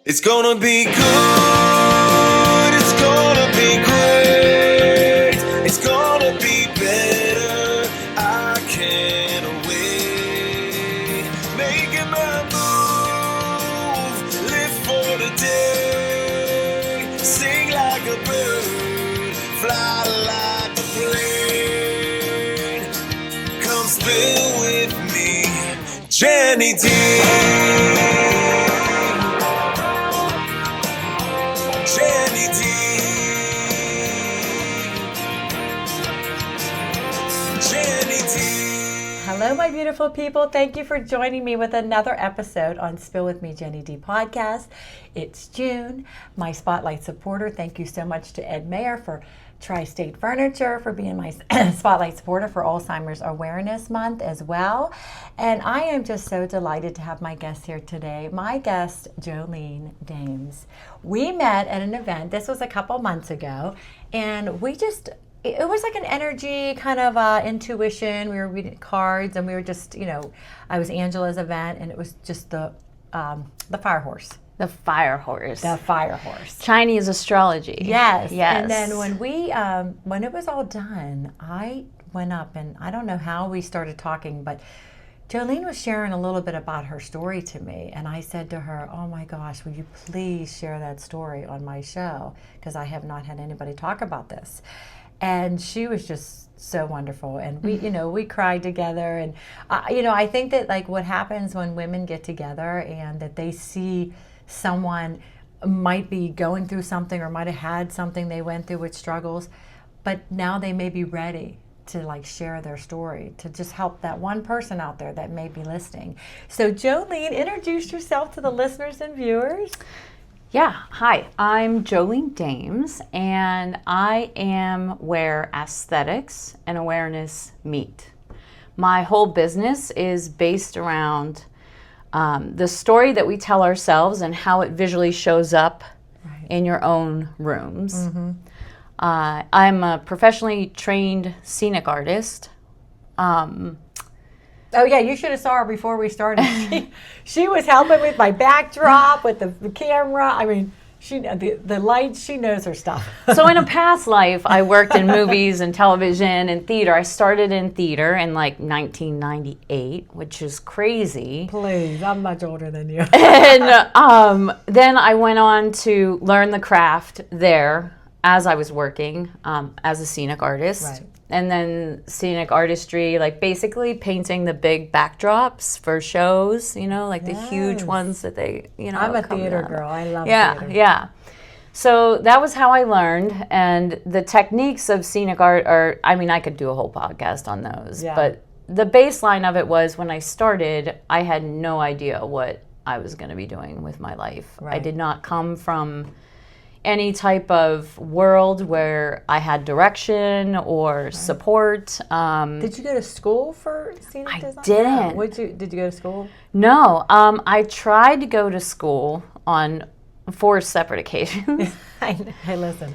It's gonna be good, it's gonna be great, it's gonna be better, I can't wait. Making my move, live for the day, sing like a bird, fly like a plane. Come spill with me, Jenny D. Hello, my beautiful people. Thank you for joining me with another episode on Spill With Me, Jenny D podcast. It's June, my Spotlight supporter. Thank you so much to Ed Mayer for Tri-State Furniture for being my Spotlight supporter for Alzheimer's Awareness Month as well. And I am just so delighted to have my guest here today. My guest, Jolene Dames. We met at an event, this was a couple months ago, and it was like an energy kind of intuition. We were reading cards, and we were just, I was Angela's event, and it was just the fire horse. The fire horse. The fire horse. Chinese astrology. Yes. Yes. And then when it was all done, I went up, and I don't know how we started talking, but Jolene was sharing a little bit about her story to me, and I said to her, oh my gosh, will you please share that story on my show? Because I have not had anybody talk about this. And she was just so wonderful, and we cried together, and I think that like what happens when women get together and that they see someone might be going through something or might have had something they went through with struggles, but now they may be ready to like share their story to just help that one person out there that may be listening. So Jolene, introduce yourself to the listeners and viewers. Yeah, hi, I'm Jolene Dames, and I am where aesthetics and awareness meet. My whole business is based around the story that we tell ourselves and how it visually shows up in your own rooms. Mm-hmm. I'm a professionally trained scenic artist. Oh yeah, you should have saw her before we started. She was helping with my backdrop, with the camera. I mean, the lights. She knows her stuff. So in a past life, I worked in movies and television and theater. I started in theater in like 1998, which is crazy. Please, I'm much older than you. And then I went on to learn the craft there as I was working as a scenic artist. Right. And then scenic artistry, like basically painting the big backdrops for shows, like the huge ones that they, I'm a theater girl. I love theater. Yeah. So that was how I learned. And the techniques of scenic art I could do a whole podcast on those. Yeah. But the baseline of it was when I started, I had no idea what I was going to be doing with my life. Right. I did not come from any type of world where I had direction or support. Did you go to school for scenic design? I didn't. Did you go to school? No. I tried to go to school on 4 separate occasions. Hey, listen,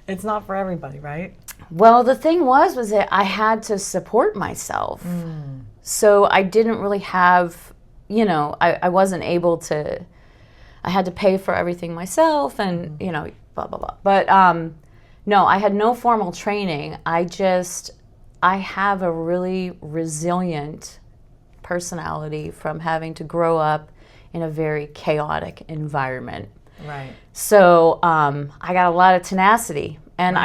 it's not for everybody, right? Well, the thing was that I had to support myself. So I didn't really have, I wasn't able to. I had to pay for everything myself and, blah, blah, blah. But no, I had no formal training. I have a really resilient personality from having to grow up in a very chaotic environment. Right. So I got a lot of tenacity. And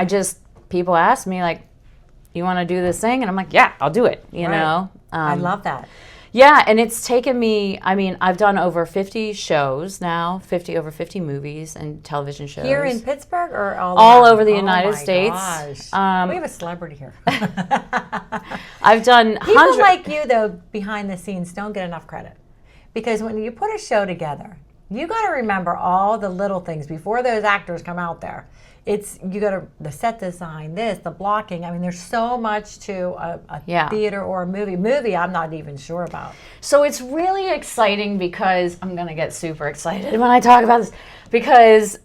people ask me, like, you want to do this thing? And I'm like, yeah, I'll do it, you know. I love that. Yeah, and it's taken me, I've done over 50 shows now, over 50 movies and television shows. Here in Pittsburgh or all over the United States? Gosh. We have a celebrity here. I've done People like you, though, behind the scenes don't get enough credit. Because when you put a show together, you got to remember all the little things before those actors come out there. You got the set design, the blocking. There's so much to a theater or a movie. Movie, I'm not even sure about. So it's really exciting because I'm going to get super excited when I talk about this. Because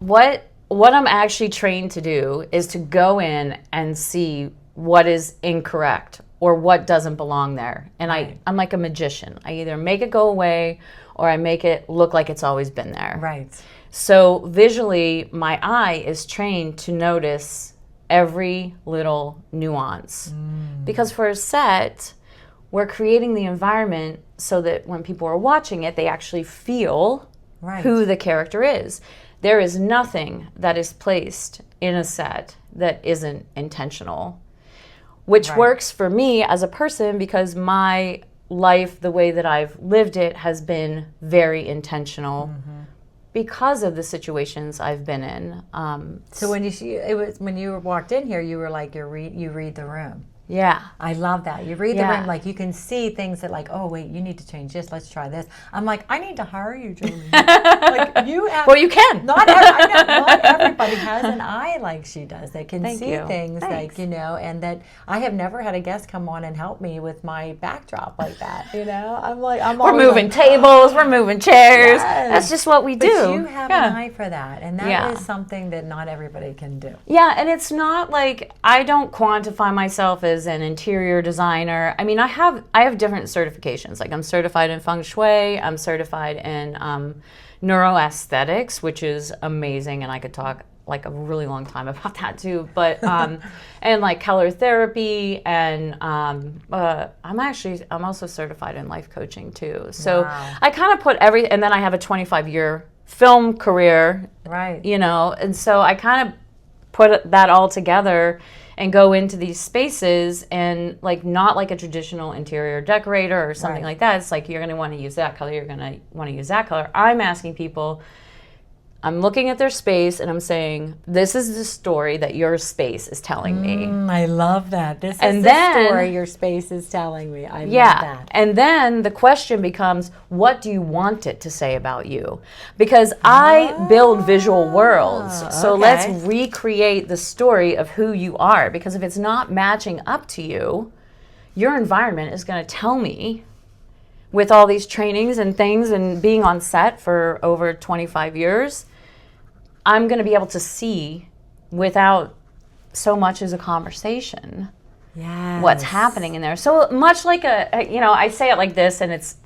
what I'm actually trained to do is to go in and see what is incorrect or what doesn't belong there. And I'm like a magician. I either make it go away or I make it look like it's always been there. Right. So visually, my eye is trained to notice every little nuance. Because for a set, we're creating the environment so that when people are watching it, they actually feel who the character is. There is nothing that is placed in a set that isn't intentional, which works for me as a person because my life, the way that I've lived it, has been very intentional because of the situations I've been in. So when you walked in here, you were like, you read the room. Yeah. I love that. You read the room, like you can see things that like, oh wait, you need to change this. Let's try this. I'm like, I need to hire you, Jolene. Like you have, well, you can. I know, not everybody has an eye like she does. They can Thank see you. things Thanks. like, and that I have never had a guest come on and help me with my backdrop like that. I'm like, we're moving tables, we're moving chairs. Yes. That's just what we do. But you have an eye for that, and that is something that not everybody can do. Yeah, and it's not like I don't quantify myself as an interior designer. I mean, I have different certifications. Like I'm certified in feng shui, I'm certified in neuroaesthetics, which is amazing, and I could talk like a really long time about that too. But and like color therapy, and I'm also certified in life coaching too. So I kind of put and then I have a 25-year film career, right? And so I kind of put that all together and go into these spaces, and like not like a traditional interior decorator or something like that. It's like you're going to want to use that color, you're going to want to use that color. I'm asking people, I'm looking at their space and I'm saying, this is the story that your space is telling me. I love that. This is the story your space is telling me. I love that. And then the question becomes, what do you want it to say about you? Because I build visual worlds. So let's recreate the story of who you are. Because if it's not matching up to you, your environment is going to tell me, with all these trainings and things and being on set for over 25 years, I'm going to be able to see without so much as a conversation what's happening in there. So much like I say it like this, and it's,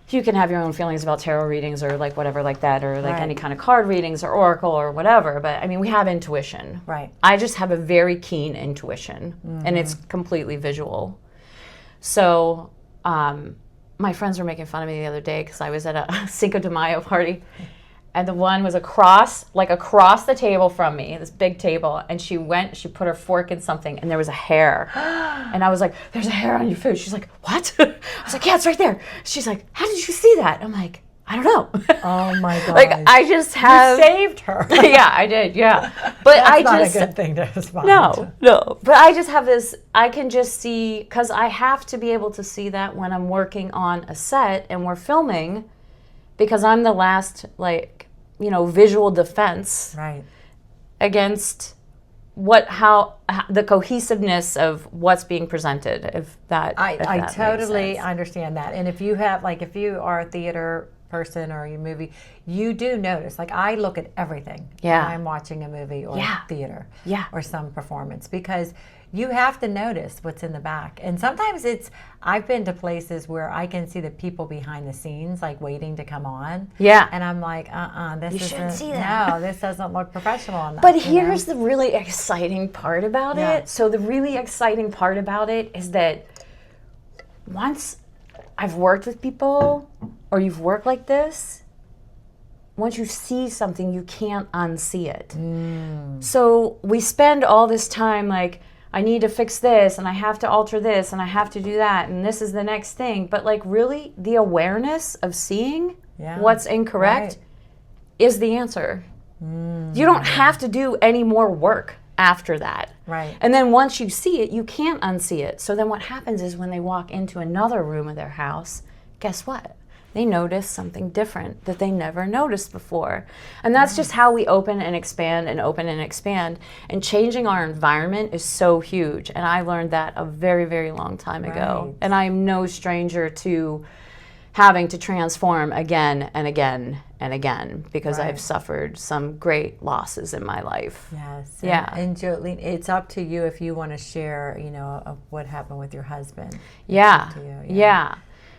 you can have your own feelings about tarot readings or like whatever like that, or like any kind of card readings or oracle or whatever. But I mean, we have intuition. Right. I just have a very keen intuition, and it's completely visual. So, my friends were making fun of me the other day because I was at a Cinco de Mayo party, and the one was across the table from me, this big table, and she put her fork in something, and there was a hair. And I was like, there's a hair on your food. She's like, what? I was like, yeah, it's right there. She's like, how did you see that? I'm like, I don't know. Oh my God. Like I just have... You saved her. Yeah, I did, yeah. But That's not a good thing to respond to. No. But I just have this, I can just see, because I have to be able to see that when I'm working on a set and we're filming, because I'm the last, visual defense against the cohesiveness of what's being presented. If that totally understand that. And if you are a theater person or a movie, you do notice. Like I look at everything when I'm watching a movie or theater or some performance, because you have to notice what's in the back. And sometimes I've been to places where I can see the people behind the scenes like waiting to come on. Yeah. And I'm like, you shouldn't see that. No, this doesn't look professional enough. But here's the really exciting part about it. So the really exciting part about it is that once I've worked with people, or you've worked like this, once you see something, you can't unsee it. So we spend all this time like, I need to fix this, and I have to alter this, and I have to do that, and this is the next thing. But like really, the awareness of seeing what's incorrect is the answer. You don't have to do any more work after that. Right. And then once you see it, you can't unsee it. So then what happens is when they walk into another room of their house, guess what? They notice something different that they never noticed before. And that's just how we open and expand and open and expand. And changing our environment is so huge. And I learned that a very, very long time ago. And I am no stranger to having to transform again and again and again, because I've suffered some great losses in my life. Yes. Yeah. And Jolene, it's up to you if you want to share, of what happened with your husband. Yeah.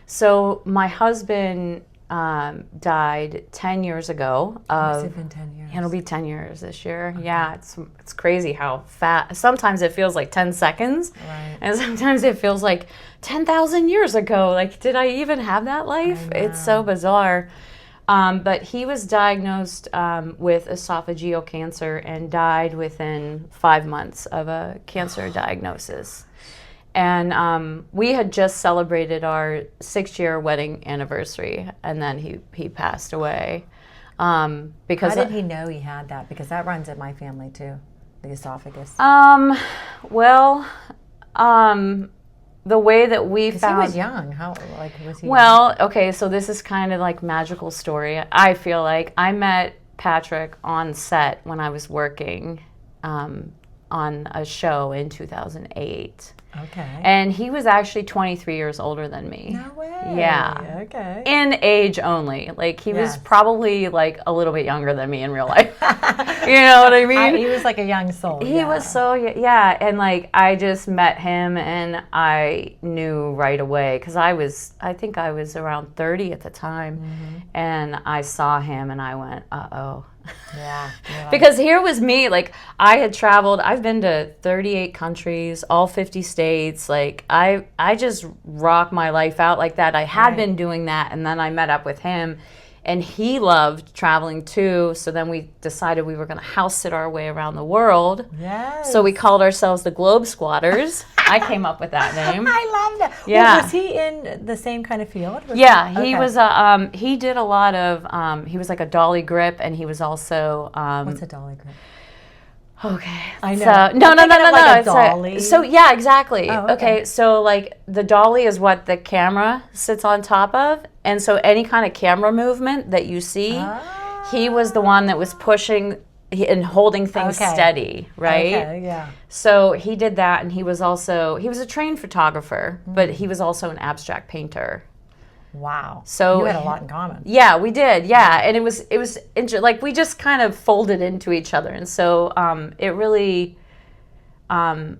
So my husband, died 10 years ago. Must have been 10 years. It'll be 10 years this year. Okay. Yeah, it's crazy how fast. Sometimes it feels like 10 seconds, right. And sometimes it feels like 10,000 years ago. Like, did I even have that life? It's so bizarre. But he was diagnosed with esophageal cancer and died within 5 months of a cancer diagnosis. And we had just celebrated our 6-year wedding anniversary, and then he passed away. Because how did he know he had that? Because that runs in my family too, the esophagus. The way that we found... he was young. How, like, was he Well, young? Okay, so this is kind of like magical story. I feel like I met Patrick on set when I was working on a show in 2008. Okay. And he was actually 23 years older than me. No way. Yeah. Okay. In age only. Like, he was probably like a little bit younger than me in real life. You know what I mean? He was like a young soul. He was so, yeah. And like, I just met him and I knew right away, because I think I was around 30 at the time. Mm-hmm. And I saw him and I went, uh-oh. Yeah. Because here was me, like, I had traveled, I've been to 38 countries, all 50 states, like, I just rocked my life out like that. I had been doing that, and then I met up with him, and he loved traveling too, so then we decided we were going to house sit our way around the world. Yes. So we called ourselves the Globe Squatters. I came up with that name. I love that. Yeah. Well, was he in the same kind of field? He was he did a lot of, he was like a dolly grip, and he was also... What's a dolly grip? Okay. I know. So, no. Like a It's dolly. so, yeah, exactly. Oh, okay. So, like, the dolly is what the camera sits on top of. And so any kind of camera movement that you see, he was the one that was pushing and holding things steady, right? Okay, yeah. So he did that, and he was a trained photographer, but he was also an abstract painter. Wow. So you had a lot in common. Yeah, we did. Yeah, and it was like we just kind of folded into each other, and so it really. I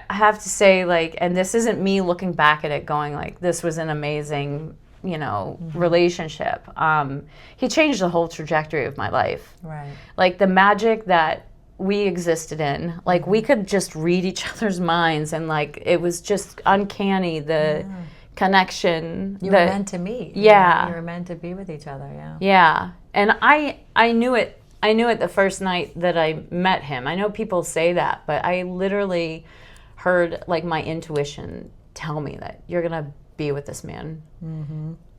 have to say, like, and this isn't me looking back at it going like this was an amazing, relationship. He changed the whole trajectory of my life. Right. Like the magic that we existed in, like we could just read each other's minds, and like it was just uncanny connection. You were meant to meet. Yeah. You were meant to be with each other, yeah. Yeah. And I knew it. I knew it the first night that I met him. I know people say that, but I literally heard like my intuition tell me that you're going to be with this man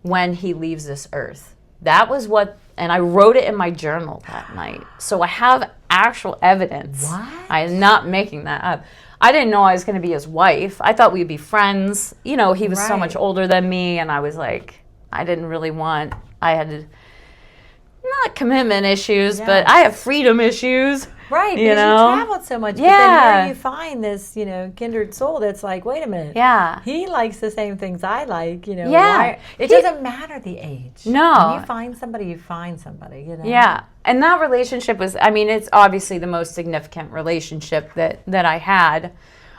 when he leaves this earth. That was what, and I wrote it in my journal that night. So I have actual evidence. What? I am not making that up. I didn't know I was going to be his wife. I thought we'd be friends. He was so much older than me, and I was like, I had not commitment issues, but I have freedom issues. Right, because you traveled so much. Yeah. But then here you find this, kindred soul that's like, wait a minute. Yeah. He likes the same things I like, Yeah. It doesn't matter the age. No. When you find somebody, Yeah. And that relationship was, it's obviously the most significant relationship that I had.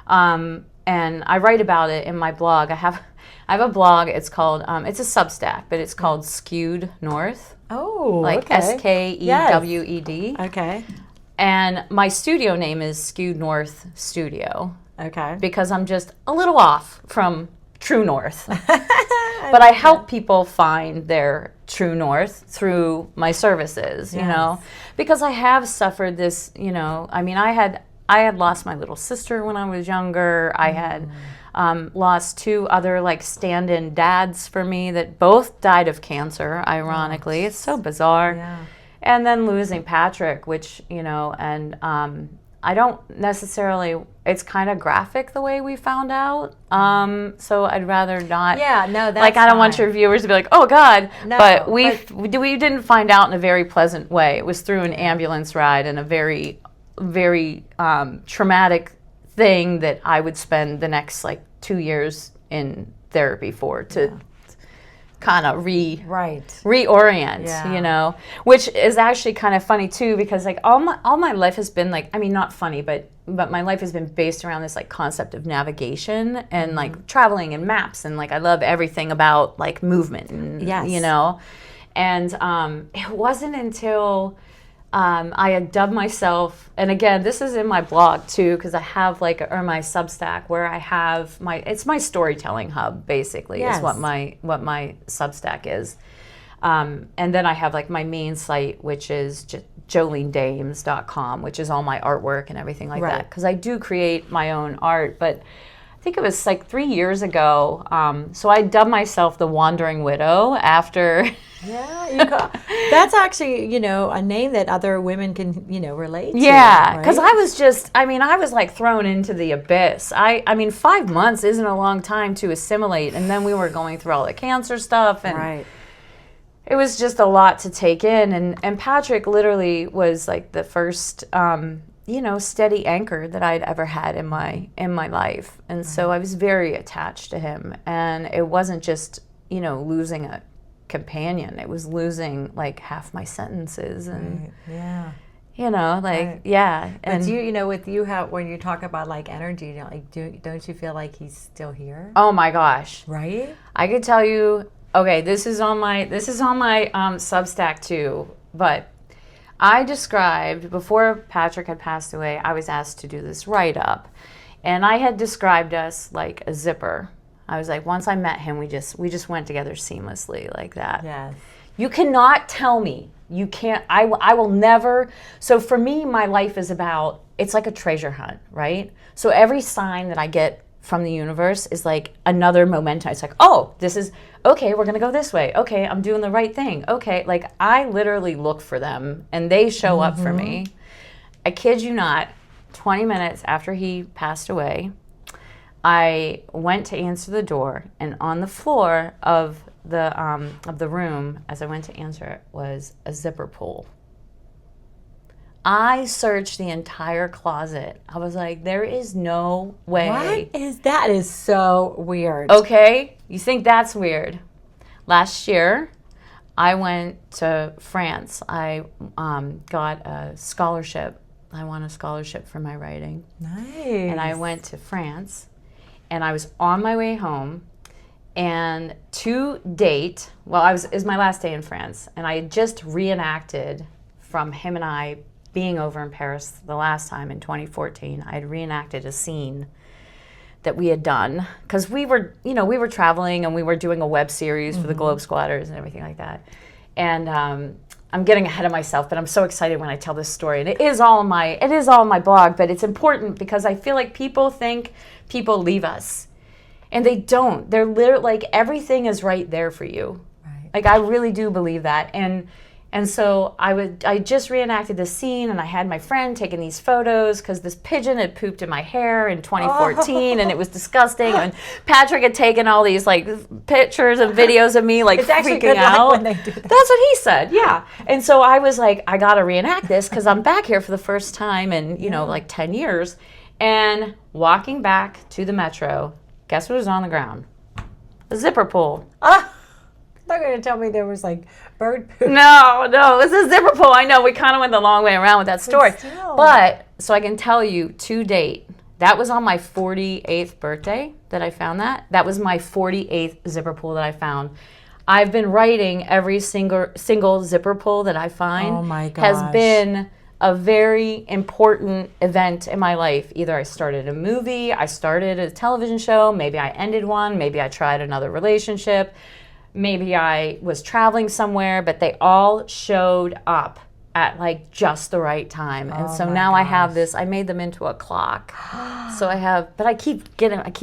And I write about it in my blog. I have a blog. It's called, it's a Substack, but it's called Skewed North. Oh, like okay. SKEWED. Yes. Okay. And my studio name is Skewed North Studio. Okay. Because I'm just a little off from True North. But I help people find their true north through my services, because I have suffered this, I had lost my little sister when I was younger. I had lost 2 other like stand-in dads for me that both died of cancer, ironically. It's so bizarre. Yeah. And then losing Patrick, which, and I don't necessarily, it's kind of graphic the way we found out. So I'd rather not. Yeah, no, that's like, I don't want your viewers to be like, oh God. No, but we didn't find out in a very pleasant way. It was through an ambulance ride and a very, very traumatic thing that I would spend the next like 2 years in therapy for to kind of reorient, which is actually kind of funny too, because like all my life has been like, not funny, but but my life has been based around this like concept of navigation and like traveling and maps, and like I love everything about like movement and Yes. you know. And it wasn't until I had dubbed myself, and again, this is in my blog too, because I have like, or my Substack, where I have it's my storytelling hub, basically, Yes. is what my Substack is. And then I have like my main site, which is JoleneDames.com, which is all my artwork and everything like that. Because I do create my own art, but I think it was like 3 years ago. So I dubbed myself the Wandering Widow after. Yeah, that's actually, you know, a name that other women can, you know, relate to. Yeah, because right? I was just, I mean, I was like thrown into the abyss. I mean, 5 months isn't a long time to assimilate. And then we were going through all the cancer stuff. And Right. it was just a lot to take in. And Patrick literally was like the first, you know, steady anchor that I'd ever had in my life. And so I was very attached to him. And it wasn't just, you know, losing a companion. It was losing like half my sentences and, Right. Yeah. you know, like, Right. yeah. But And you know, with you, how when you talk about like energy, you know, like, don't you feel like he's still here? oh my gosh, Right. I could tell you, okay, this is on my Substack too, but I described, before Patrick had passed away, I was asked to do this write-up, and I had described us like a zipper. I was like, once I met him, we just went together seamlessly like that. Yes. You cannot tell me. You can't, I will never. So for me, my life is about, it's like a treasure hunt, right? So every sign that I get from the universe is like another momentum. It's like, oh, this is, okay, we're going to go this way. Okay, I'm doing the right thing. Okay, like I literally look for them and they show up for me. I kid you not, 20 minutes after he passed away, I went to answer the door, and on the floor of the room, as I went to answer it, was a zipper pull. I searched the entire closet. I was like, there is no way. What is that? Is so weird. Okay, you think that's weird? Last year, I went to France. I got a scholarship. I won a scholarship for my writing. Nice. And I went to France, and I was on my way home, and to date, well, it was my last day in France, and I had just reenacted from him and I being over in Paris the last time in 2014. I had reenacted a scene that we had done, because we were traveling, and we were doing a web series for the Globe Squatters and everything like that. And I'm getting ahead of myself, but I'm so excited when I tell this story. And it is all in my blog, but it's important because I feel like people think people leave us, and they don't. They're literally like, everything is right there for you. Right. Like, I really do believe that. And so I just reenacted this scene, and I had my friend taking these photos because this pigeon had pooped in my hair in 2014, and it was disgusting. And Patrick had taken all these like pictures and videos of me like It's actually freaking good luck out. when they do that. That's what he said, yeah. And so I was like, I got to reenact this because I'm back here for the first time in, you know, like 10 years. And walking back to the metro, guess what was on the ground? A zipper pull. They're going to tell me there was like bird poop. No, it was a zipper pull. I know, we kind of went the long way around with that story. still. But, so I can tell you, to date, that was on my 48th birthday that I found that. That was my 48th zipper pull that I found. I've been writing every single zipper pull that I find. Oh my Has gosh. been a very important event in my life. Either I started a movie, I started a television show, maybe I ended one, maybe I tried another relationship, maybe I was traveling somewhere, but they all showed up at like just the right time. And so my now I have gosh. this, I made them into a clock. So I have, but I keep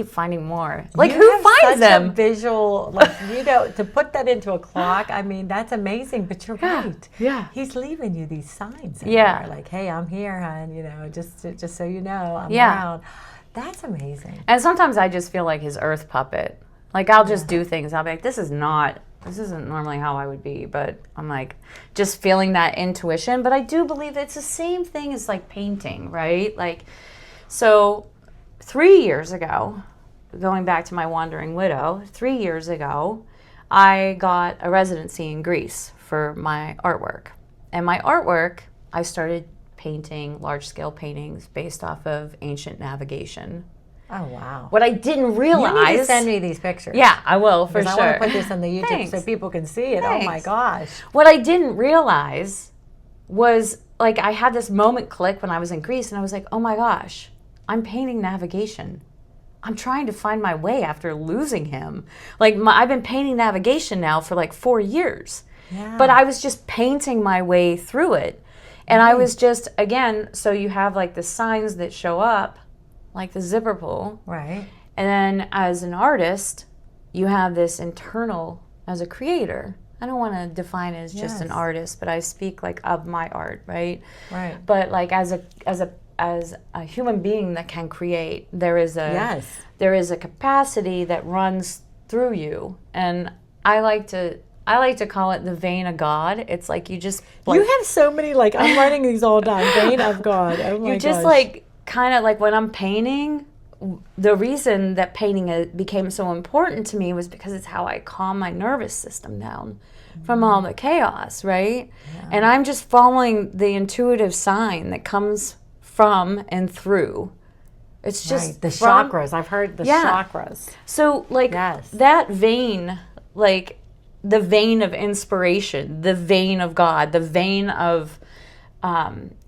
finding more. Like, You who have finds such them? a visual, like, you know, to put that into a clock. I mean, that's amazing. But you're right. yeah. He's leaving you these signs. Yeah. everywhere, like, hey, I'm here, hon. You know, just so you know, I'm Yeah. around. That's amazing. And sometimes I just feel like his earth puppet. Like, I'll just do things. I'll be like, this isn't normally how I would be, but I'm like just feeling that intuition. But I do believe it's the same thing as like painting, right? Like, so 3 years ago, going back to my Wandering Widow, 3 years ago, I got a residency in Greece for my artwork. And my artwork, I started painting large-scale paintings based off of ancient navigation. Oh, wow. What I didn't realize... You need to send me these pictures. Yeah, I will, for sure. I want to put this on the YouTube Thanks. so people can see it. Thanks. Oh, my gosh. What I didn't realize was, like, I had this moment click when I was in Greece, and I was like, oh my gosh, I'm painting navigation. I'm trying to find my way after losing him. Like, I've been painting navigation now for like 4 years. Yeah. But I was just painting my way through it. And I was just, again, so you have like the signs that show up, like the zipper pull. Right. And then as an artist, you have this internal, as a creator. I don't want to define it as just an artist, but I speak like of my art, right? Right. But like as a human being that can create, there is a capacity that runs through you, and I like to call it the vein of God. It's like you just like, you have so many, like, I'm writing these all down. Vein of God. Oh my you just gosh. like kind of like when I'm painting. The reason that painting became so important to me was because it's how I calm my nervous system down from all the chaos, right? Yeah. And I'm just following the intuitive sign that comes from and through. It's just the chakras. I've heard the chakras. So like that vein, like the vein of inspiration, the vein of God, the vein of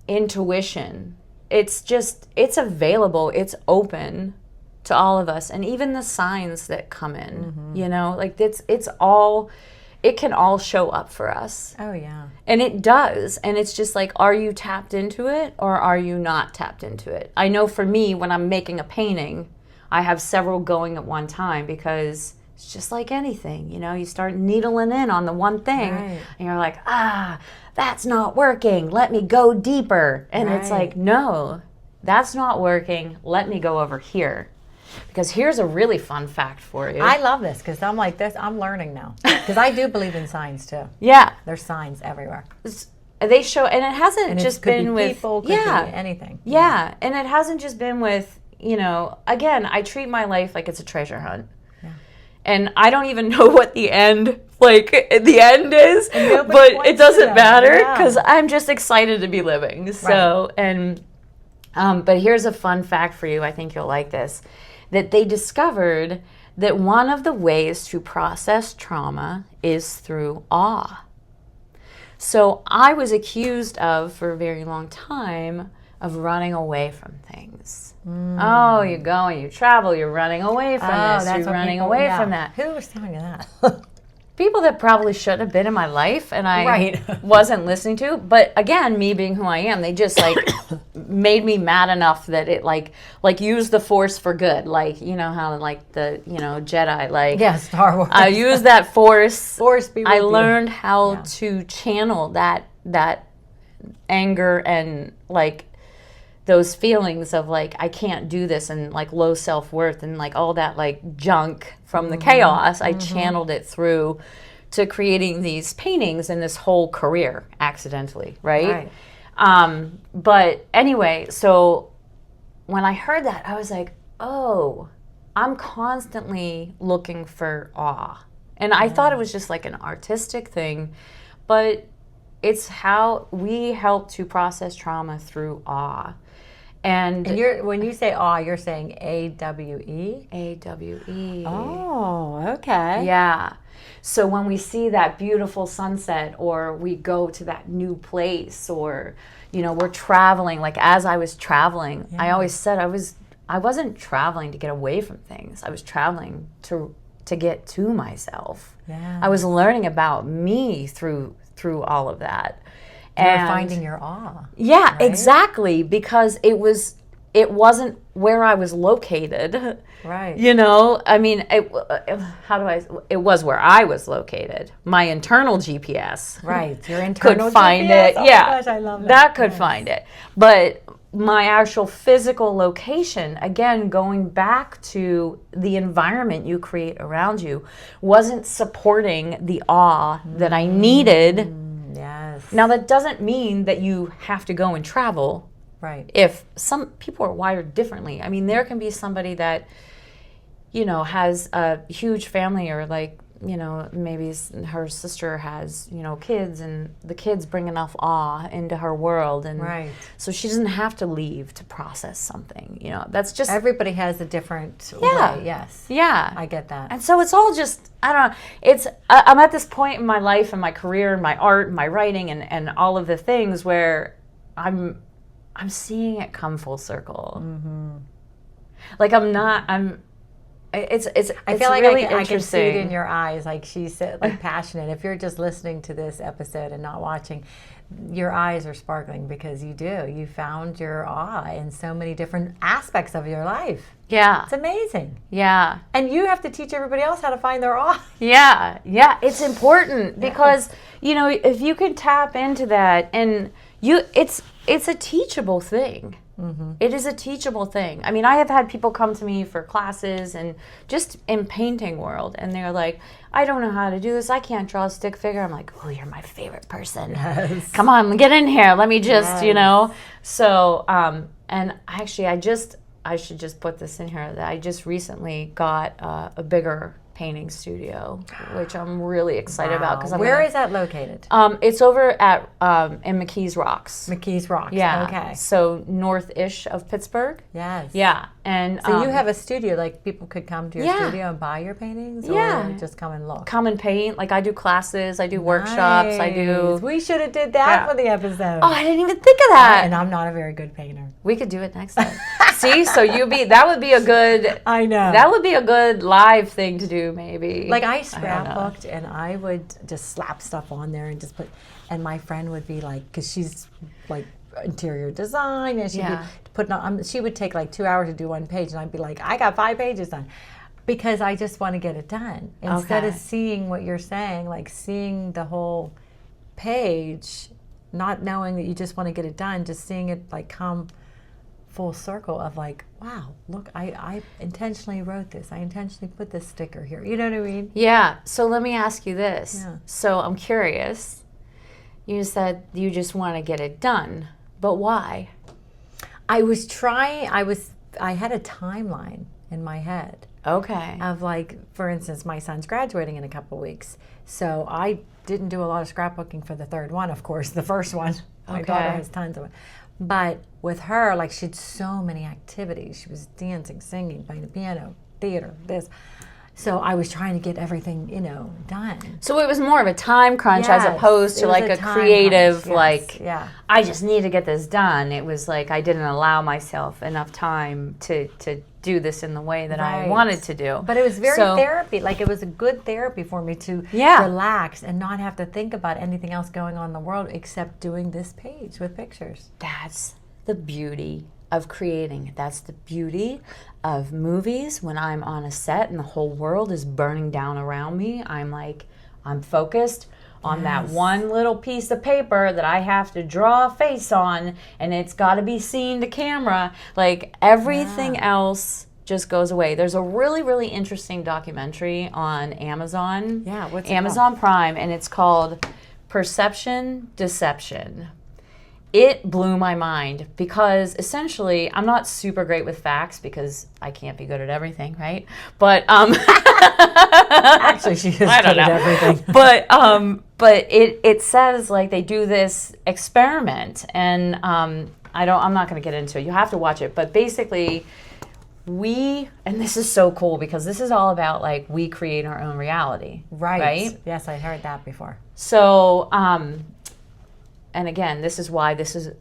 intuition. It's available, it's open to all of us, and even the signs that come in, you know, like it's all, it can all show up for us. Oh yeah. And it does, and it's just like, are you tapped into it or are you not tapped into it? I know for me, when I'm making a painting, I have several going at one time because it's just like anything, you know, you start needling in on the one thing and you're like, that's not working. Let me go deeper. And it's like, no, that's not working. Let me go over here. Because here's a really fun fact for you. I love this because I'm like this. I'm learning now because I do believe in signs too. Yeah. There's signs everywhere. They show, and it hasn't just been with people, could be anything. Yeah. And it hasn't just been with, you know, again, I treat my life like it's a treasure hunt. And I don't even know what the end is, but it doesn't matter because I'm just excited to be living. So, but here's a fun fact for you. I think you'll like this. That they discovered that one of the ways to process trauma is through awe. So I was accused of, for a very long time, of running away from things. Oh, you go and you travel, you're running away from this, you're running away from that. Who was telling you that? People that probably shouldn't have been in my life and I wasn't listening to. But again, me being who I am, they just like made me mad enough that it like use the force for good. Like, you know how like the, you know, Jedi, like Star Wars. I use that force. Force be with I you. learned how to channel that anger and like those feelings of like I can't do this and like low self-worth and like all that like junk from the chaos. I channeled it through to creating these paintings and this whole career accidentally, right? But anyway, so when I heard that, I was like, oh, I'm constantly looking for awe. And I thought it was just like an artistic thing, but it's how we help to process trauma through awe. And when you say awe, you're saying A-W-E? A-W-E. Oh, okay. Yeah. So when we see that beautiful sunset or we go to that new place or, you know, we're traveling, like as I was traveling, I always said I wasn't traveling to get away from things. I was traveling to get to myself. Yeah. I was learning about me through all of that. You're finding your awe. Yeah, right? Exactly, because it wasn't where I was located. Right. You know, I mean, it was where I was located. My internal GPS. Right. Your internal could find GPS? it. Oh Yeah. My gosh, I love that. That could find it. But my actual physical location, again, going back to the environment you create around you, wasn't supporting the awe that I needed. Yes. Now, that doesn't mean that you have to go and travel. Right. If some people are wired differently. I mean, there can be somebody that, you know, has a huge family or like maybe her sister has, kids, and the kids bring enough awe into her world. And Right. so she doesn't have to leave to process something. That's just, Everybody has a different Yeah. way. Yes. yeah. I get that. And so it's all just, I don't know, I'm at this point in my life and my career and my art and my writing and all of the things where I'm seeing it come full circle. Mm-hmm. Like it's I feel like really I can see interesting. it in your eyes, like she said, like passionate. If you're just listening to this episode and not watching, your eyes are sparkling because you do. You found your awe in so many different aspects of your life. Yeah. It's amazing. Yeah. And you have to teach everybody else how to find their awe. Yeah. Yeah. It's important because, if you can tap into that and it's a teachable thing. Mm-hmm. It is a teachable thing. I mean, I have had people come to me for classes and just in painting world, and they're like, I don't know how to do this. I can't draw a stick figure. I'm like, oh, you're my favorite person. Yes. Come on, get in here. Let me just, Yes. So, and actually, I should just put this in here that I just recently got a bigger painting studio, which I'm really excited about. Because Where is that located? It's over at in McKees Rocks. McKees Rocks. Yeah. Okay. So north-ish of Pittsburgh. Yes. Yeah. And So you have a studio, like people could come to your Yeah. studio and buy your paintings, Yeah. or just come and look. come and paint. Like I do classes, I do workshops, I do. Nice. We should have did that Yeah. for the episode. Oh, I didn't even think of that. And I'm not a very good painter. We could do it next time. See, so that would be a good. I know. That would be a good live thing to do, maybe. Like I don't know. scrapbooked and I would just slap stuff on there and just put, and my friend would be like, because she's like interior design and she'd Yeah. be putting on, she would take like 2 hours to do one page and I'd be like, I got 5 pages done. Because I just want to get it done. Instead of Okay. seeing what you're saying, like seeing the whole page, not knowing that you just want to get it done, just seeing it like come full circle of like, wow, look, I intentionally wrote this. I intentionally put this sticker here. You know what I mean? Yeah. So let me ask you this. Yeah. So I'm curious. You said you just want to get it done, but why? I had a timeline in my head Okay. of like, for instance, my son's graduating in a couple weeks. So I didn't do a lot of scrapbooking for the third one, of course, the first one. My Okay. daughter has tons of it. But with her, like she had so many activities. She was dancing, singing, playing the piano, theater, this. So I was trying to get everything, done. So it was more of a time crunch as Yes, opposed it to was like a a time creative, crunch, yes, like, yeah. I just need to get this done. It was like I didn't allow myself enough time to do this in the way that I Right. wanted to do. But it was very So- therapy. Like it was a good therapy for me to Yeah. relax and not have to think about anything else going on in the world except doing this page with pictures. That's the beauty of creating. That's the beauty of movies. When I'm on a set and the whole world is burning down around me, I'm focused on that Yes. one little piece of paper that I have to draw a face on, and it's got to be seen to camera. Like everything else just goes away. There's a really, really interesting documentary on Amazon. Yeah, what's it Amazon Prime, and it's called Perception Deception. It blew my mind because essentially I'm not super great with facts because I can't be good at everything, right? But Actually, she is good I don't at know. everything. But it says like they do this experiment, and I'm not going to get into it. You have to watch it. But basically, and this is so cool because this is all about like we create our own reality, right? Yes, I heard that before. So, and again, this is why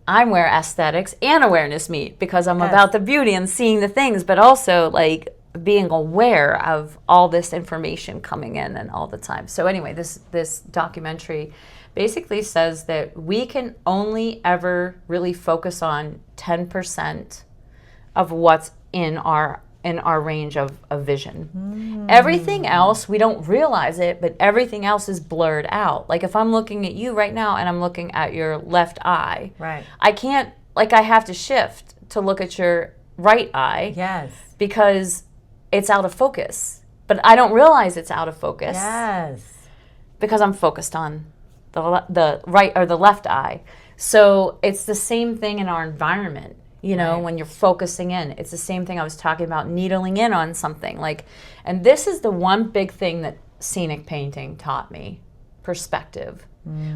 I'm where aesthetics and awareness meet, because I'm Yes. about the beauty and seeing the things, but also like being aware of all this information coming in and all the time. So anyway, this documentary basically says that we can only ever really focus on 10% of what's in our range of vision. Everything else, we don't realize it, but everything else is blurred out. Like if I'm looking at you right now and I'm looking at your left eye, Right. I have to shift to look at your right eye Yes. because it's out of focus. But I don't realize it's out of focus Yes. because I'm focused on the right or the left eye. So it's the same thing in our environment. Right. When you're focusing in, it's the same thing I was talking about, needling in on something. And this is the one big thing that scenic painting taught me. Perspective.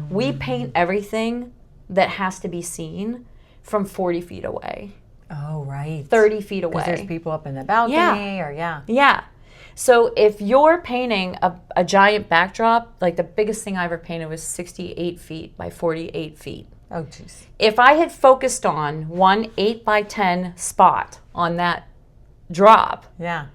We paint everything that has to be seen from 40 feet away. Oh, right. 30 feet away. Because there's people up in the balcony or Yeah. So if you're painting a giant backdrop, like the biggest thing I ever painted was 68 feet by 48 feet. Oh, jeez. If I had focused on one 8 by 10 spot on that drop, Yeah.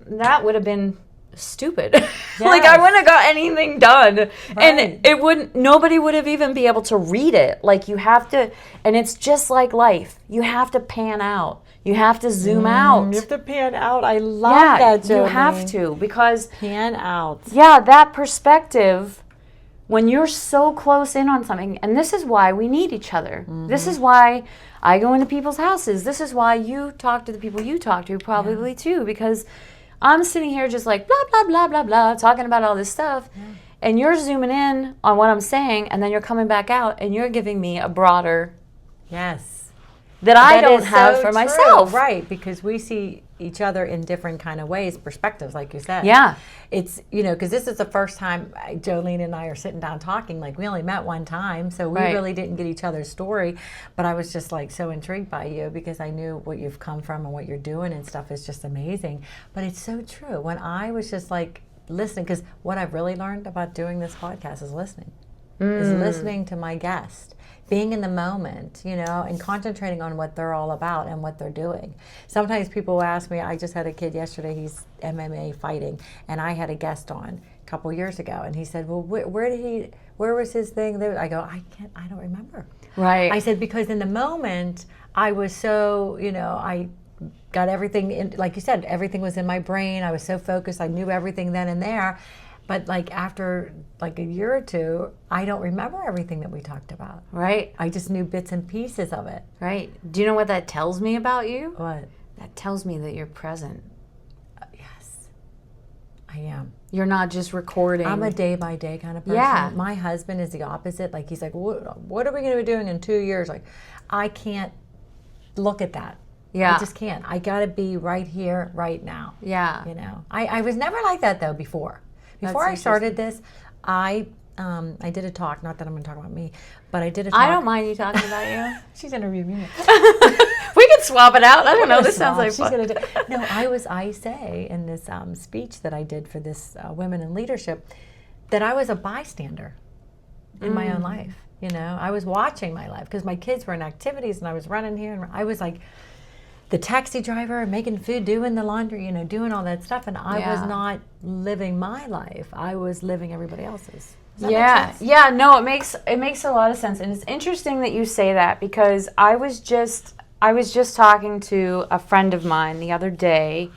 that would have been stupid. Like I wouldn't have got anything done. Right. And it wouldn't, nobody would have even be able to read it. Like you have to, and it's just like life. You have to pan out. You have to zoom out. You have to pan out. I love that, Jolene. You have to, because pan out. yeah, that perspective, when you're so close in on something, and this is why we need each other. This is why I go into people's houses. This is why you talk to the people you talk to probably too, because I'm sitting here just like blah, blah, blah, blah, blah, talking about all this stuff. And you're zooming in on what I'm saying, and then you're coming back out and you're giving me a broader Yes. that I don't is have so for true. myself. Right, because we see each other in different kind of ways, perspectives, like you said. Yeah. It's, because this is the first time Jolene and I are sitting down talking. Like, we only met one time, so we Right. really didn't get each other's story. But I was just, like, so intrigued by you because I knew what you've come from and what you're doing and stuff is just amazing. But it's so true. When I was just, like, listening, because what I've really learned about doing this podcast is listening. Is listening to my guest, being in the moment, and concentrating on what they're all about and what they're doing. Sometimes people will ask me, I just had a kid yesterday, he's MMA fighting, and I had a guest on a couple years ago, and he said, well, where was his thing? I go, I don't remember. Right. I said, because in the moment, I was so, I got everything, in, like you said, everything was in my brain. I was so focused. I knew everything then and there. But like after like a year or two, I don't remember everything that we talked about. Right. I just knew bits and pieces of it. Right. Do you know what that tells me about you? What? That tells me that you're present. Yes, I am. You're not just recording. I'm a day by day kind of person. Yeah. My husband is the opposite. Like he's like, what are we going to be doing in 2 years? Like, I can't look at that. Yeah. I just can't. I got to be right here, right now. Yeah. I was never like that though before. Before I started this, I did a talk. Not that I'm going to talk about me, but I did a talk. I don't mind you talking about you. She's interviewed me. We can swap it out. I don't know. This sounds like fun. No, I say in this speech that I did for this Women in Leadership that I was a bystander in my own life. I was watching my life because my kids were in activities and I was running here and I was like the taxi driver, making food, doing the laundry, doing all that stuff. And I was not living my life. I was living everybody else's. Does that make sense? Yeah. No, it makes a lot of sense. And it's interesting that you say that because I was just talking to a friend of mine the other day.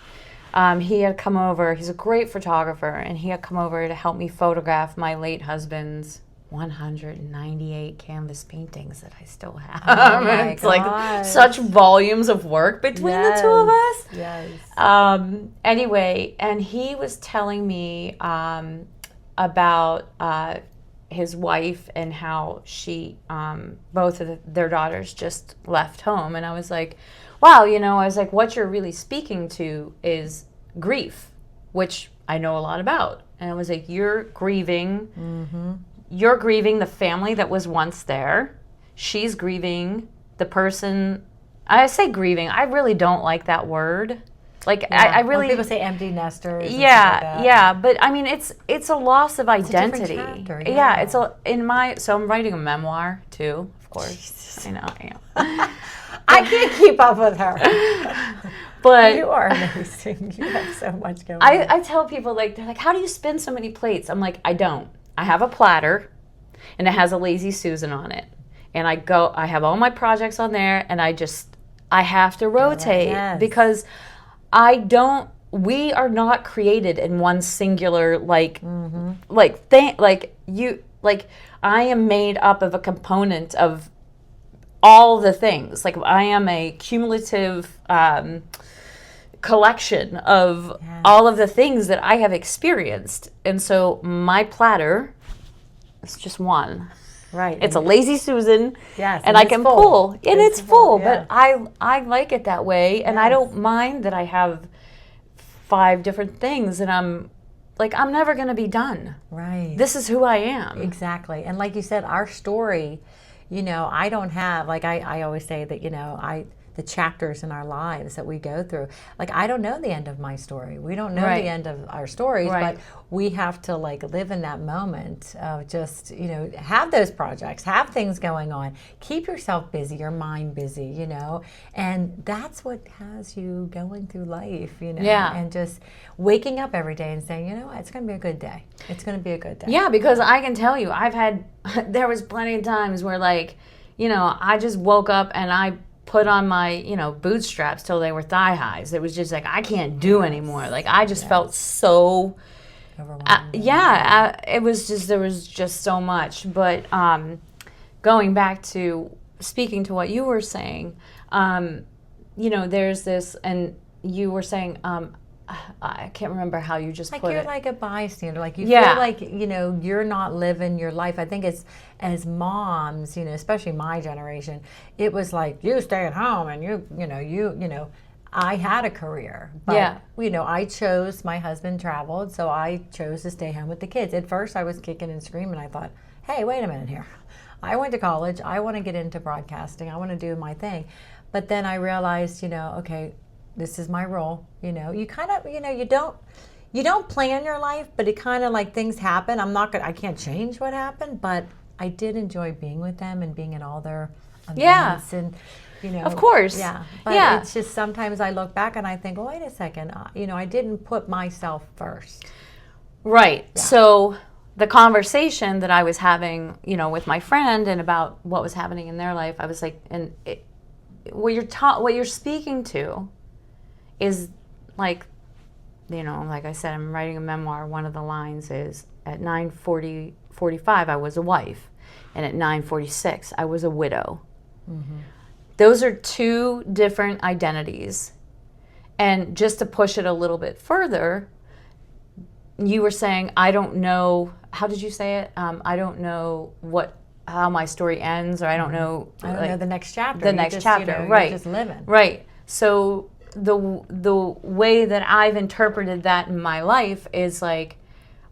He had come over. He's a great photographer, and he had come over to help me photograph my late husband's 198 canvas paintings that I still have. Oh my it's like such volumes of work between the two of us. Yes. Anyway, and he was telling me about his wife and how she, both of their daughters just left home. And I was like, wow, what you're really speaking to is grief, which I know a lot about. And I was like, you're grieving. Mm-hmm. You're grieving the family that was once there. She's grieving the person. I say grieving. I really don't like that word. Like I really. When people say empty nesters. And yeah, stuff like that. yeah. But I mean, it's a loss of identity. It's a different chapter, yeah. So I'm writing a memoir too. Of course. Jesus. I know. I can't keep up with her. But you are amazing. You have so much going on. I tell people they're like, how do you spin so many plates? I'm like, I don't. I have a platter, and it has a Lazy Susan on it. And I have all my projects on there, and I have to rotate because we are not created in one singular, I am made up of a component of all the things. Like, I am a cumulative collection of all of the things that I have experienced. And so my platter is just one. Right. It's a Lazy Susan. Yes. And I can pull. And it's full. Yeah. But I like it that way. And I don't mind that I have 5 different things. And like, I'm never going to be done. Right. This is who I am. Exactly. And like you said, our story, I don't have, like I always say that, the chapters in our lives that we go through, like, I don't know the end of my story. We don't know Right. the end of our stories, Right. but we have to like live in that moment of just, have those projects, have things going on, keep yourself busy, your mind busy, and that's what has you going through life, Yeah. and just waking up every day and saying, what, it's going to be a good day. It's going to be a good day. Yeah, because I can tell you, there was plenty of times where, like, I just woke up and I put on my, bootstraps till they were thigh highs. It was just like, I can't do anymore. Like, I just felt so, it was just, there was just so much. But going back to speaking to what you were saying, there's this, and you were saying, I can't remember how you just like put you're it. like a bystander, like you Yeah. feel like you're not living your life. I think as moms, especially my generation, it was like you stay at home and you I had a career, but Yeah. I chose, my husband traveled, so I chose to stay home with the kids. At first I was kicking and screaming. I thought, hey, wait a minute here, I went to college, I want to get into broadcasting, I want to do my thing. But then I realized, okay, this is my role. You kind of, you don't plan your life, but it kind of like things happen. I can't change what happened, but I did enjoy being with them and being at all their events and, Of course. Yeah. But Yeah. it's just sometimes I look back and I think, oh, wait a second, I didn't put myself first. Right. So the conversation that I was having, with my friend and about what was happening in their life, I was like, what you're speaking to is like, like I said, I'm writing a memoir. One of the lines is, at 9:45 I was a wife, and at 9:46 I was a widow. Mm-hmm. Those are two different identities. And just to push it a little bit further, you were saying, I don't know, how did you say it? I don't know how my story ends, or I don't know. I don't know the next chapter. The next chapter, right. You're just living. Right. So the way that I've interpreted that in my life is like,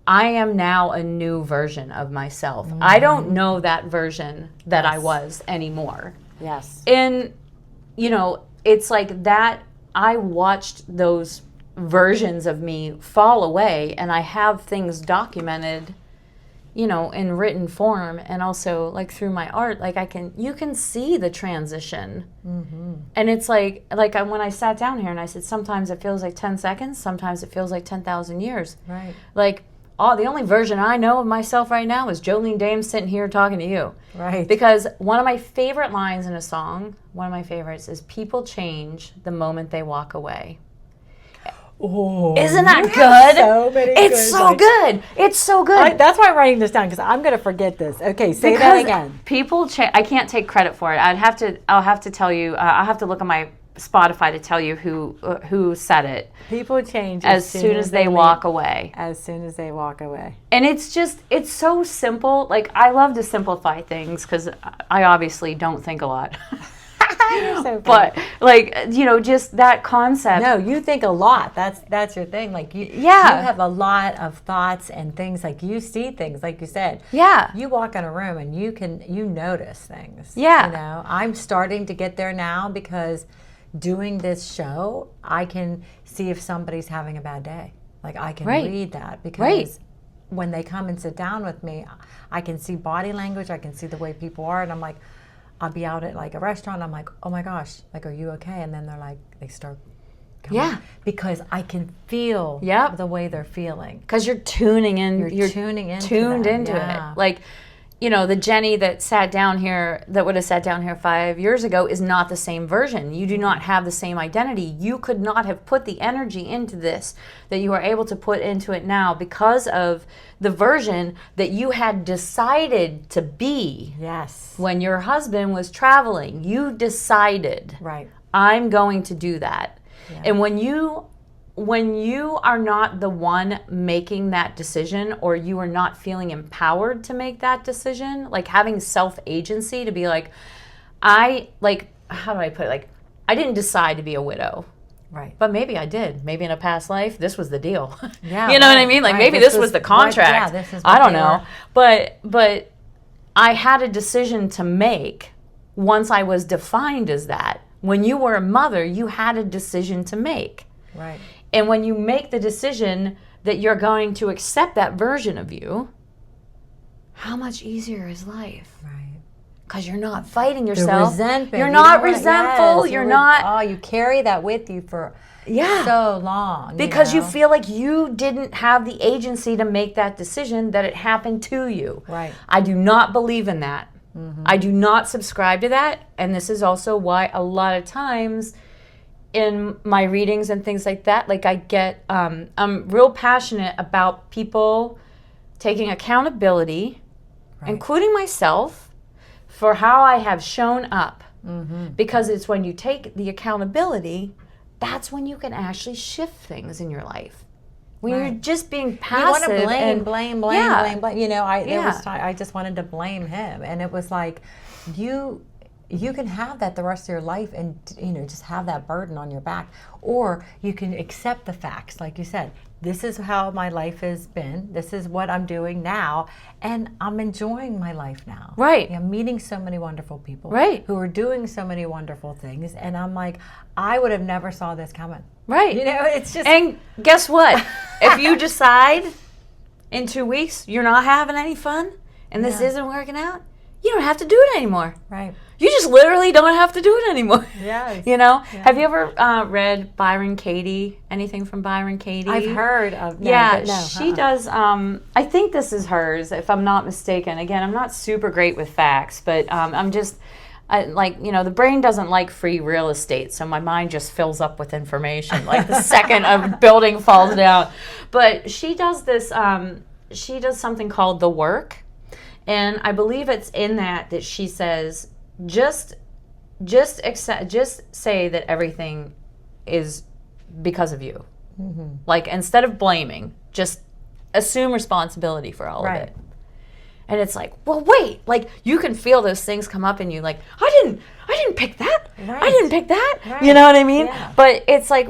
I am now a new version of myself. Mm-hmm. I don't know that version that I was anymore. Yes. And, it's like that, I watched those versions of me fall away, and I have things documented, in written form, and also like through my art, like you can see the transition. Mm-hmm. And it's like when I sat down here and I said, sometimes it feels like 10 seconds, sometimes it feels like 10,000 years. Right. Like, the only version I know of myself right now is Jolene Dames sitting here talking to you. Right. Because one of my favorite lines in a song, one of my favorites, is, people change the moment they walk away. Oh, isn't that good? So many it's good so ones. good. It's so good. That's why I'm writing this down, because I'm going to forget this. Okay, say that again. People change. I can't take credit for it. I'll have to tell you. I'll have to look at my Spotify to tell you who said it. People change as soon as they walk away. As soon as they walk away. And it's so simple. Like, I love to simplify things because I obviously don't think a lot. You're so but like, just that concept. No, you think a lot. That's your thing. Like you have a lot of thoughts and things. Like, you see things, like you said. Yeah. You walk in a room and you notice things. Yeah. I'm starting to get there now, because doing this show, I can see if somebody's having a bad day. Like, I can read that, because when they come and sit down with me, I can see body language, I can see the way people are, and I'm like, I'll be out at like a restaurant, I'm like, oh my gosh, like, are you okay? And then they're like, they start coming. Yeah. Because I can feel the way they're feeling. Because you're tuning in. You're tuning into it. Like, the Jenny that would have sat down here 5 years ago is not the same version. You do not have the same identity. You could not have put the energy into this that you are able to put into it now, because of the version that you had decided to be. Yes. When your husband was traveling, you decided, right, I'm going to do that. Yeah. And when you are not the one making that decision, or you are not feeling empowered to make that decision, like having self-agency to be like, how do I put it? Like, I didn't decide to be a widow. Right. But maybe I did. Maybe in a past life, this was the deal. Yeah. You know what I right, mean? Like right. maybe this was the contract. This is I what don't they know. But I had a decision to make once I was defined as that. When you were a mother, you had a decision to make. Right. And when you make the decision that you're going to accept that version of you, how much easier is life? Right. Because you're not fighting The yourself. resentment. You're You not don't wanna- resentful. yes, You're not. Oh, you carry that with you for Yeah. so long. Because you know? feel like you didn't have the agency to make that decision, that it happened to you. Right. I do not believe in that. I do not subscribe to that. And this is also why a lot of times in my readings and things like that, like I get, I'm real passionate about people taking accountability, Right. including myself, for how I have shown up. Mm-hmm. Because it's when you take the accountability, that's when you can actually shift things in your life. When Right. you're just being You passive. want to blame, and, blame. Yeah. You know, there was Yeah. time I just wanted to blame him, and it was like, you can have that the rest of your life, and just have that burden on your back, or you can accept the facts, like you said. This is how my life has been. This is what I'm doing now, and I'm enjoying my life now. Right. I'm meeting so many wonderful people, Right. who are doing so many wonderful things, and I'm like, I would have never saw this coming. Right. It's just And guess what? If you decide in 2 weeks you're not having any fun and this Yeah. isn't working out, you don't have to do it anymore. right. You just literally don't have to do it anymore. Yes. Yeah. Have you ever read Byron Katie? Anything from Byron Katie? I've heard of. No, Yeah, but no, she does. I think this is hers, if I'm not mistaken. Again, I'm not super great with facts, but I'm just the brain doesn't like free real estate, so my mind just fills up with information. Like the second a building falls down, but she does this. She does something called the work, and I believe it's in that she says just say that everything is because of you. Mm-hmm. Like instead of blaming, just assume responsibility for all of it. And it's like, well, wait, like you can feel those things come up in you, like I didn't pick that. Right. I didn't pick that. Right. You know what I mean? Yeah. But it's like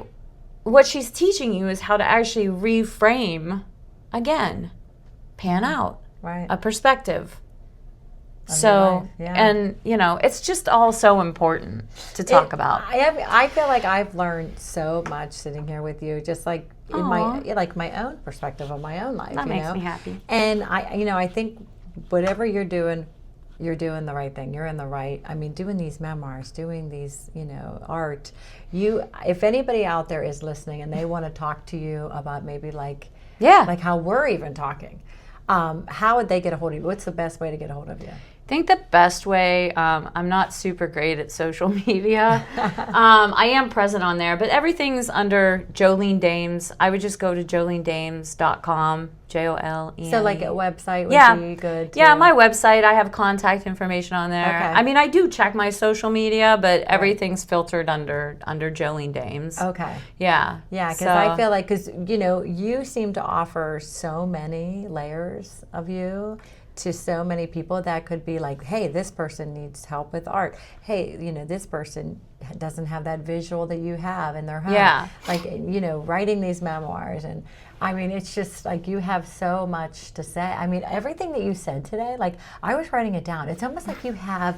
what she's teaching you is how to actually reframe again, pan out Right. a perspective. Of your So, life, yeah. and it's just all so important to talk about. I feel like I've learned so much sitting here with you, just like in Aw. my own perspective of my own life. That you makes know? me happy. And I think whatever you're doing the right thing. You're in the right. I mean, doing these memoirs, doing these, art. If anybody out there is listening and they want to talk to you about maybe like how we're even talking, how would they get a hold of you? What's the best way to get a hold of you? I think the best way, I'm not super great at social media. I am present on there, but everything's under Jolene Dames. I would just go to jolenedames.com, Jolene. So like a website would be good too. Yeah, my website, I have contact information on there. Okay. I mean, I do check my social media, but everything's filtered under Jolene Dames. Okay. Yeah. Yeah, because I feel like, you seem to offer so many layers of you to so many people that could be like, hey, this person needs help with art. Hey, this person doesn't have that visual that you have in their home. Yeah. Like, writing these memoirs. And I mean, it's just like you have so much to say. I mean, everything that you said today, like I was writing it down. It's almost like you have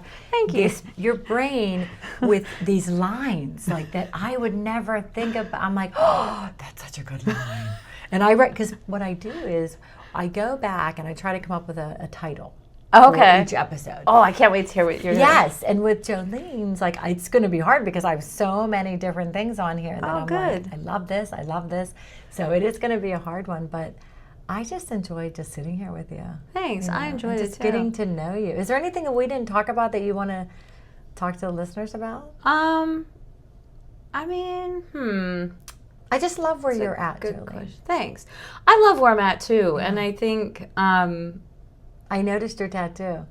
your brain with these lines like that I would never think about. I'm like, oh, that's such a good line. And I write, because what I do is I go back and I try to come up with a title for each episode. Oh, I can't wait to hear what you're doing. Yes, and with Jolene's, like it's going to be hard because I have so many different things on here that I'm good. like, I love this. So it is going to be a hard one, but I just enjoyed just sitting here with you. Thanks, I enjoyed it just too. getting to know you. Is there anything that we didn't talk about that you want to talk to the listeners about? I mean, I just love where you're at, Good Jolene. question. Thanks. I love where I'm at too, and I think, I noticed your tattoo.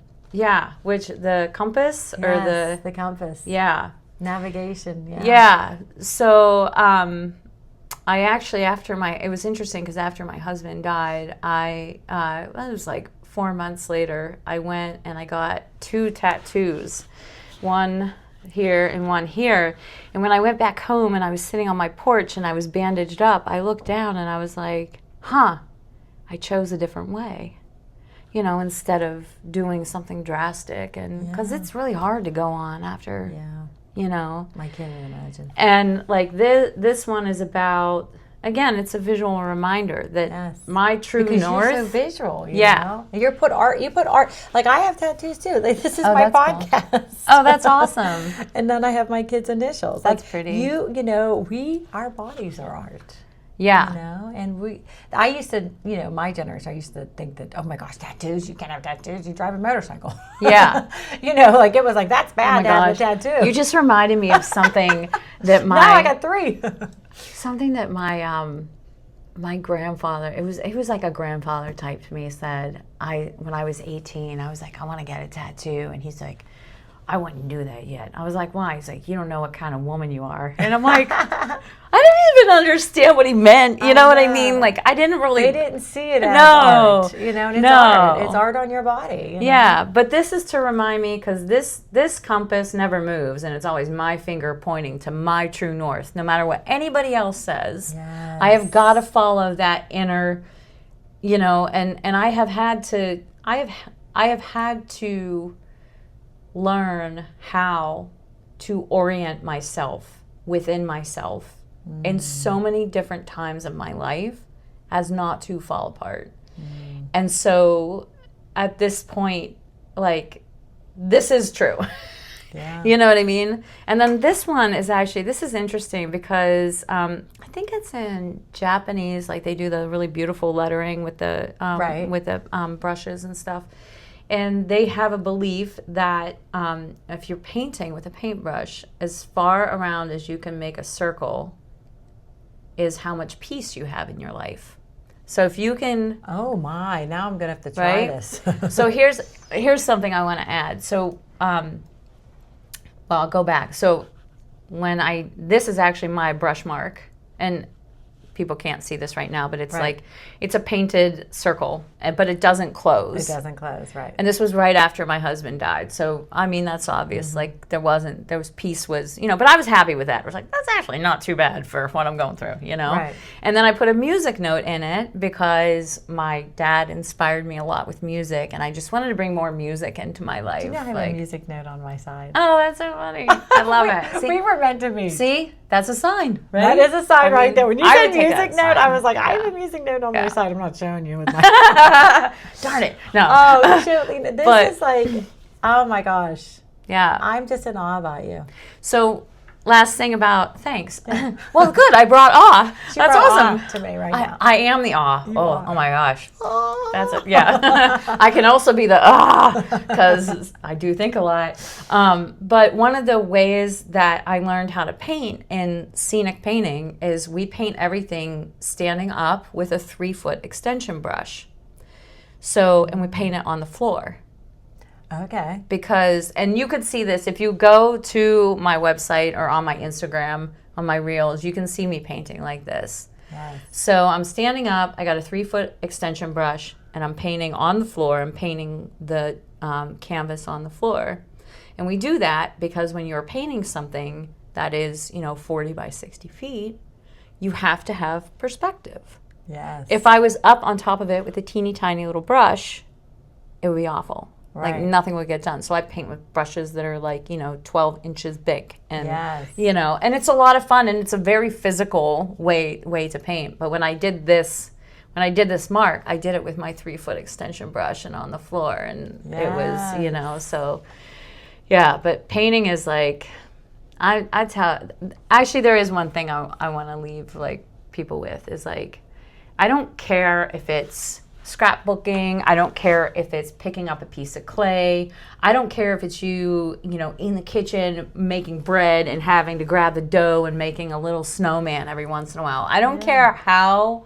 which the compass or Yes, the compass. Navigation. Yeah. Yeah. So, I actually it was interesting because after my husband died, it was like 4 months later, I went and I got 2 tattoos. One here and one here. And when I went back home and I was sitting on my porch and I was bandaged up, I looked down and I was like, I chose a different way. You know, instead of doing something drastic, and because it's really hard to go on after, you know. I can't even imagine. And like this one is about, again, it's a visual reminder that my true north. You're so visual, you know? You put art. Like I have tattoos too. Like this is my podcast. Cool. Oh, that's awesome. And then I have my kids' initials. That's like, pretty. You know, our bodies are art. Yeah. You know, and I used to, you know, my generation, I used to think that, oh my gosh, tattoos, you can't have tattoos, you drive a motorcycle. Yeah. You know, like it was like, that's bad to have a tattoo. You just reminded me of something that now I got 3. Something that my grandfather, it was like a grandfather type to me, said, when I was 18, I was like, I want to get a tattoo. And he's like, I wouldn't do that yet. I was like, why? He's like, you don't know what kind of woman you are. And I'm like, I didn't even understand what he meant. You know what I mean? Like, I didn't really. They didn't see it as art. You know, and it's art. It's art on your body. You know? Yeah, but this is to remind me, because this compass never moves, and it's always my finger pointing to my true north, no matter what anybody else says. Yes. I have got to follow that inner, you know, and I have had to learn how to orient myself within myself in so many different times of my life as not to fall apart. And so at this point, like, this is true. Yeah. You know what I mean? And then this one is actually, this is interesting because I think it's in Japanese, like they do the really beautiful lettering with the brushes and stuff. And they have a belief that if you're painting with a paintbrush, as far around as you can make a circle is how much peace you have in your life. So if you can... Oh my, now I'm going to have to try this. So here's something I want to add. So, well, I'll go back. So this is actually my brush mark, and people can't see this right now, but it's like, it's a painted circle, but it doesn't close. It doesn't close, right. And this was right after my husband died. So, I mean, that's obvious. Like, peace was, you know, but I was happy with that. I was like, that's actually not too bad for what I'm going through, you know? Right. And then I put a music note in it because my dad inspired me a lot with music, and I just wanted to bring more music into my life. Do you know I have a music note on my side? Oh, that's so funny. I love it. See? We were meant to meet. See? That's a sign, right? That is a sign right there. When you said music note, I was like, I have a music note on my side. I'm not showing you with my... Darn it. No. Oh, Jolene, this is like, oh my gosh. Yeah. I'm just in awe about you. So, last thing about thanks. Well, good. I brought awe. That's awesome. Awe to me right now. I am the awe. Oh my gosh. Oh. That's it. Yeah. I can also be the because I do think a lot. But one of the ways that I learned how to paint in scenic painting is we paint everything standing up with a 3-foot extension brush. So, and we paint it on the floor. Okay. Because, and you could see this if you go to my website or on my Instagram, on my reels, you can see me painting like this. Yes. So I'm standing up, I got a 3-foot extension brush, and I'm painting on the floor. I'm painting the canvas on the floor. And we do that because when you're painting something that is, 40 by 60 feet, you have to have perspective. Yes. If I was up on top of it with a teeny tiny little brush, it would be awful. Right. Like nothing would get done. So I paint with brushes that are like, 12 inches big. And, yes. And it's a lot of fun, and it's a very physical way to paint. But when I did this mark, I did it with my 3-foot extension brush and on the floor. And it was, so yeah, but painting is like, actually there is one thing I want to leave like people with is like, I don't care if it's scrapbooking. I don't care if it's picking up a piece of clay. I don't care if it's you in the kitchen making bread and having to grab the dough and making a little snowman every once in a while. I don't care how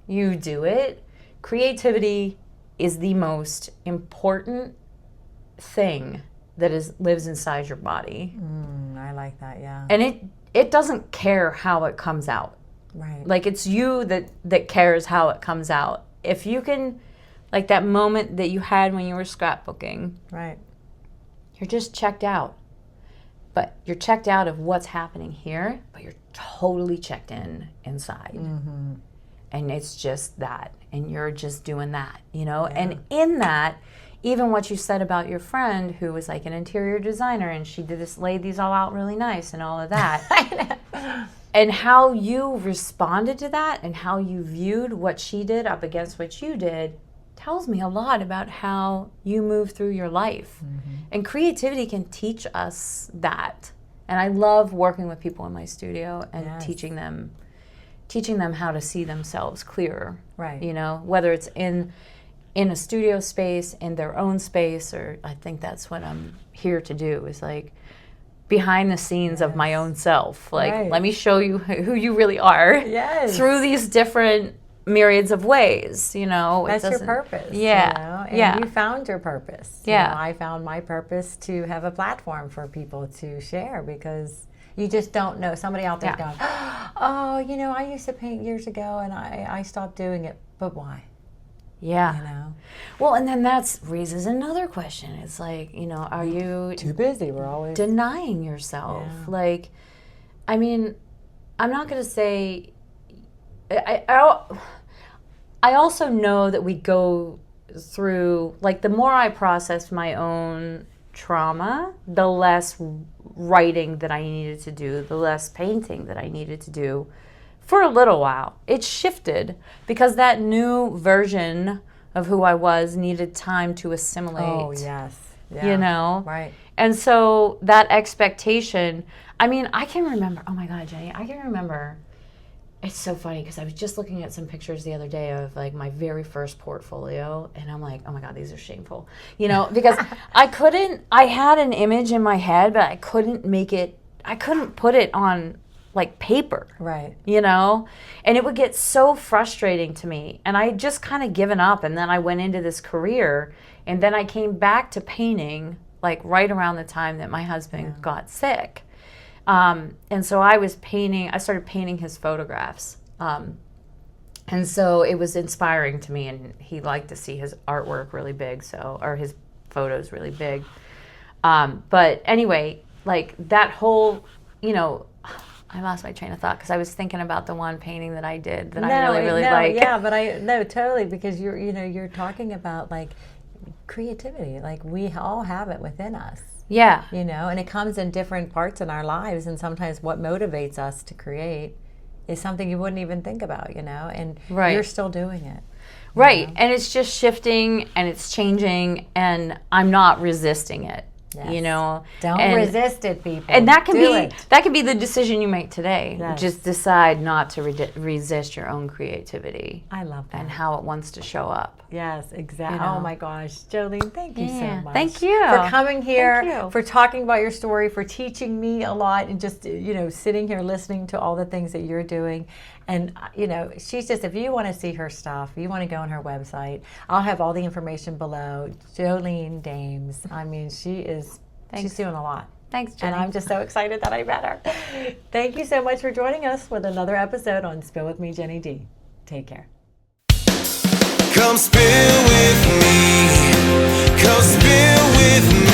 you do it. Creativity is the most important thing that lives inside your body. I like that, yeah. And it doesn't care how it comes out. Right. Like it's you that cares how it comes out. If you can, like that moment that you had when you were scrapbooking, right, you're just checked out. but you're checked out of what's happening here, but you're totally checked in inside. And it's just that, and you're just doing that, you know? And in that, even what you said about your friend who was like an interior designer and she laid these all out really nice and all of that. And how you responded to that and how you viewed what she did up against what you did tells me a lot about how you move through your life. And creativity can teach us that. And I love working with people in my studio and teaching them how to see themselves clearer. Right. You know, whether it's in a studio space, in their own space, or I think that's what I'm here to do, is like behind the scenes of my own self. Like, let me show you who you really are through these different myriads of ways, you know. That's your purpose. Yeah. You know? And you found your purpose. Yeah. You know, I found my purpose to have a platform for people to share, because you just don't know. Somebody out there going, oh, you know, I used to paint years ago and I stopped doing it. But why? Yeah. You know? Well, and then that raises another question. It's like, you know, are you too busy? We're always denying yourself. Yeah. Like, I mean, I'm not going to say, I also know that we go through, like, the more I process my own trauma, the less writing that I needed to do, the less painting that I needed to do for a little while. It shifted because that new version of who I was needed time to assimilate. Oh, yes. Yeah. You know? Right. And so that expectation, I mean, I can remember, oh my God, Jenny, I can remember, it's so funny because I was just looking at some pictures the other day of like my very first portfolio, and I'm like, oh my God, these are shameful. You know, because I had an image in my head, but I couldn't put it on like paper. Right. You know? And it would get so frustrating to me. And I just kind of given up, and then I went into this career, and then I came back to painting like right around the time that my husband got sick. And so I started painting his photographs. And so it was inspiring to me, and he liked to see his artwork really big, or his photos really big. But anyway, like that whole, you know, I lost my train of thought because I was thinking about the one painting that I did that I really like. Yeah, but totally, because you're talking about like creativity. Like we all have it within us. Yeah. You know, and it comes in different parts in our lives, and sometimes what motivates us to create is something you wouldn't even think about, you know, and you're still doing it. Right. Know? And it's just shifting and it's changing, and I'm not resisting it. Yes. You know, don't resist it, people. And that can be the decision you make today. Yes. Just decide not to resist your own creativity. I love that. And how it wants to show up. Yes, exactly. You know? Oh my gosh, Jolene, thank you so much. Thank you for coming here, Thank you. for talking about your story, for teaching me a lot, and just, you know, sitting here listening to all the things that you're doing. And, you know, she's just, if you want to see her stuff, you want to go on her website, I'll have all the information below. Jolene Dames. I mean, she's doing a lot. Thanks, Jenny. And I'm just so excited that I met her. Thank you so much for joining us with another episode on Spill With Me, Jenny D. Take care. Come spill with me. Come spill with me.